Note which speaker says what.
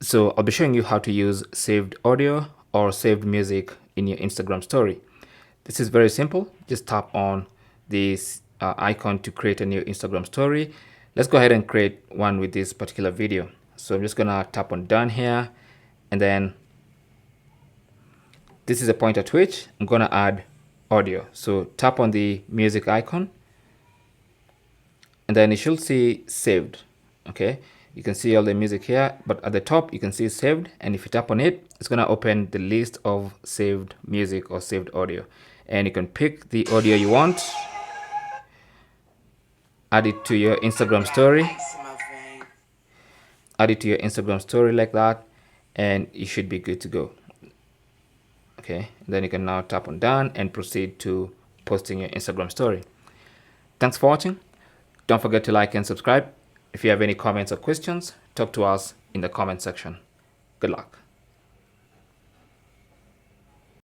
Speaker 1: So I'll be showing you how to use saved audio or saved music in your Instagram story. This is very simple. Just tap on this icon to create a new Instagram story. Let's go ahead and create one with this particular video. So I'm just gonna tap on done here, and then this is a point at which I'm gonna add audio. So tap on the music icon, and then you should see saved. Okay, you can see all the music here, but at the top you can see saved, and if you tap on it, it's gonna open the list of saved music or saved audio, and you can pick the audio you want, add it to your Instagram story, like that, and you should be good to go. Okay, then you can now tap on done and proceed to posting your Instagram story. Thanks for watching. Don't forget to like and subscribe. If you have any comments or questions, talk to us in the comment section. Good luck.